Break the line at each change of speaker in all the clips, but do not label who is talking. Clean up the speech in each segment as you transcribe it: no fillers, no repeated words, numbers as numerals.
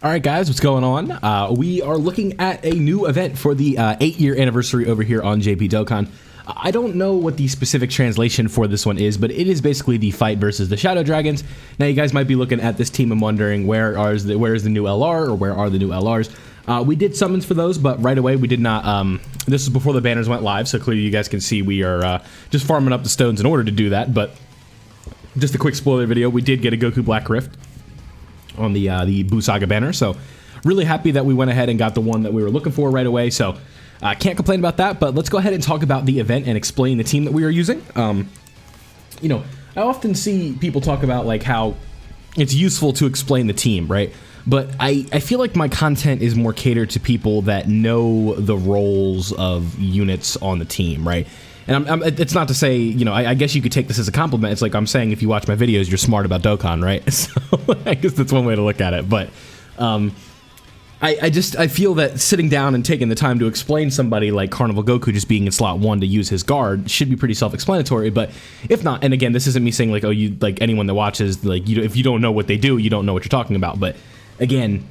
Alright guys, what's going on? We are looking at a new event for the 8-year anniversary over here on JP Dokkan. I don't know what the specific translation for this one is, but it is basically the fight versus the Shadow Dragons. Now you guys might be looking at this team and wondering where is the new LR, or where are the new LRs? We did summons for those, but right away we did not, this was before the banners went live, so clearly you guys can see we are just farming up the stones in order to do that, but just a quick spoiler video, we did get a Goku Black Rift on the Buu Saga banner, so really happy that we went ahead and got the one that we were looking for right away, so can't complain about that. But let's go ahead and talk about the event and explain the team that we are using. You know, I often see people talk about like how it's useful to explain the team, right? But I feel like my content is more catered to people that know the roles of units on the team, right? And it's not to say, you know, I guess you could take this as a compliment. It's like I'm saying if you watch my videos, you're smart about Dokkan, right? So I guess that's one way to look at it. But I feel that sitting down and taking the time to explain somebody like Carnival Goku just being in slot 1 to use his guard should be pretty self-explanatory. But if not, and again, this isn't me saying like, oh, you like anyone that watches, like if you don't know what they do, you don't know what you're talking about. But again,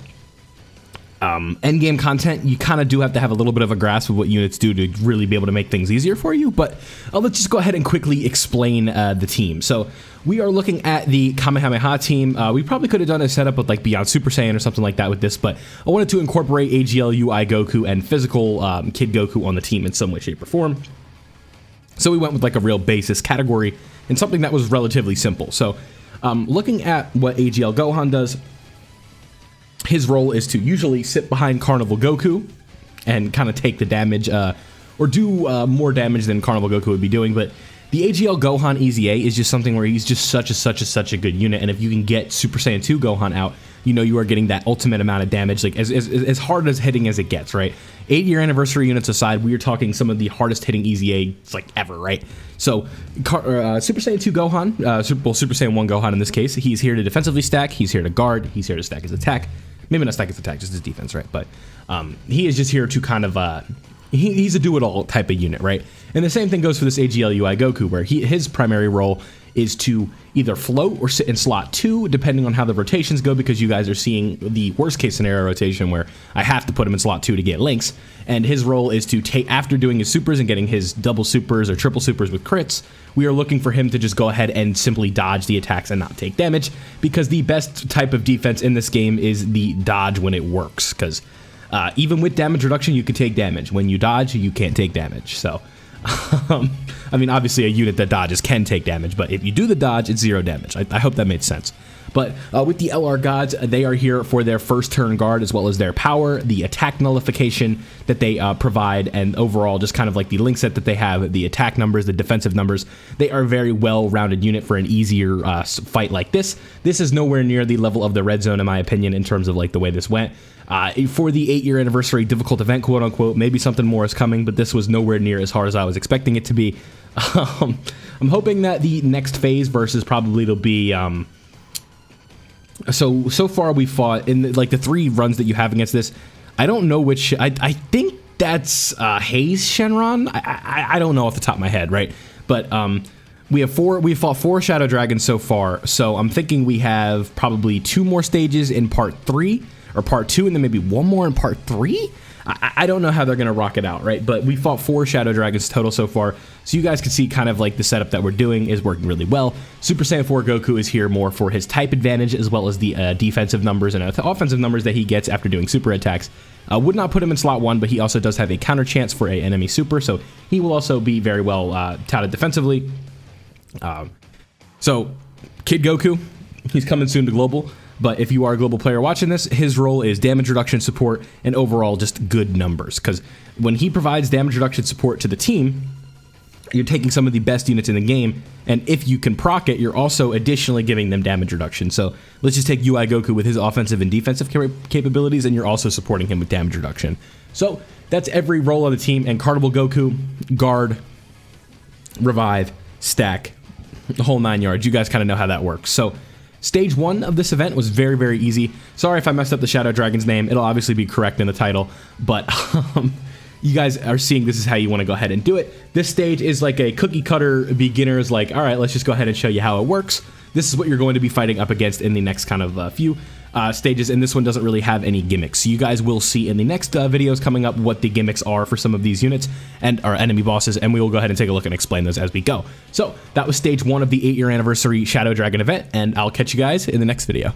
endgame content, you kind of do have to have a little bit of a grasp of what units do to really be able to make things easier for you, but let's just go ahead and quickly explain the team. So we are looking at the Kamehameha team. We probably could have done a setup with like Beyond Super Saiyan or something like that with this, but I wanted to incorporate AGL, UI Goku, and physical Kid Goku on the team in some way, shape, or form. So we went with like a real basis category and something that was relatively simple. So looking at what AGL Gohan does, his role is to usually sit behind Carnival Goku and kind of take the damage, or do more damage than Carnival Goku would be doing. But the AGL Gohan EZA is just something where he's just such a good unit, and if you can get Super Saiyan 2 Gohan out, you know you are getting that ultimate amount of damage, like as hard as hitting as it gets, right? 8-year anniversary units aside, we are talking some of the hardest hitting EZAs like ever, right? So Super Saiyan 2 Gohan, Super Saiyan 1 Gohan in this case, he's here to defensively stack, he's here to guard, he's here to stack his attack. Maybe not stack his attack, just his defense, right? But he is just here to kind of, he's a do-it-all type of unit, right? And the same thing goes for this AGL UI Goku, where his primary role is to either float or sit in slot 2, depending on how the rotations go, because you guys are seeing the worst-case scenario rotation where I have to put him in slot 2 to get links, and his role is to take, after doing his supers and getting his double supers or triple supers with crits, we are looking for him to just go ahead and simply dodge the attacks and not take damage, because the best type of defense in this game is the dodge when it works, because even with damage reduction, you can take damage. When you dodge, you can't take damage, so I mean, obviously a unit that dodges can take damage, but if you do the dodge, it's 0 damage. I hope that made sense. But with the LR gods, they are here for their first turn guard, as well as their power, the attack nullification that they provide, and overall just kind of like the link set that they have, the attack numbers, the defensive numbers. They are a very well-rounded unit for an easier fight like this. This is nowhere near the level of the red zone, in my opinion, in terms of like the way this went. For the 8-year anniversary difficult event, quote unquote, maybe something more is coming, but this was nowhere near as hard as I was expecting it to be. I'm hoping that the next phase versus probably it'll be so far we fought in like the 3 runs that you have against this. I don't know which. I think that's HAZE Shenron. I don't know off the top of my head, right? But we fought 4 Shadow Dragons so far, so I'm thinking we have probably 2 more stages in part 3 or part 2, and then maybe 1 more in part 3. I don't know how they're gonna rock it out, right? But we fought 4 Shadow Dragons total so far, so you guys can see kind of like the setup that we're doing is working really well. Super Saiyan 4 Goku is here more for his type advantage, as well as the defensive numbers and offensive numbers that he gets after doing super attacks. Would not put him in slot 1, but he also does have a counter chance for an enemy super, so he will also be very well touted defensively. So Kid Goku, he's coming soon to global. But if you are a global player watching this, his role is damage reduction support and overall just good numbers. Because when he provides damage reduction support to the team, you're taking some of the best units in the game, and if you can proc it, you're also additionally giving them damage reduction. So let's just take UI Goku with his offensive and defensive capabilities, and you're also supporting him with damage reduction. So that's every role on the team, and Carnival Goku, guard, revive, stack, the whole 9 yards. You guys kind of know how that works. So Stage 1 of this event was very, very easy. Sorry if I messed up the Shadow Dragon's name. It'll obviously be correct in the title, but you guys are seeing this is how you want to go ahead and do it. This stage is like a cookie cutter beginner's like, all right, let's just go ahead and show you how it works. This is what you're going to be fighting up against in the next kind of few. stages, and this one doesn't really have any gimmicks. So you guys will see in the next videos coming up what the gimmicks are for some of these units and our enemy bosses, and we will go ahead and take a look and explain those as we go. So that was stage 1 of the 8-year anniversary Shadow Dragon event, and I'll catch you guys in the next video.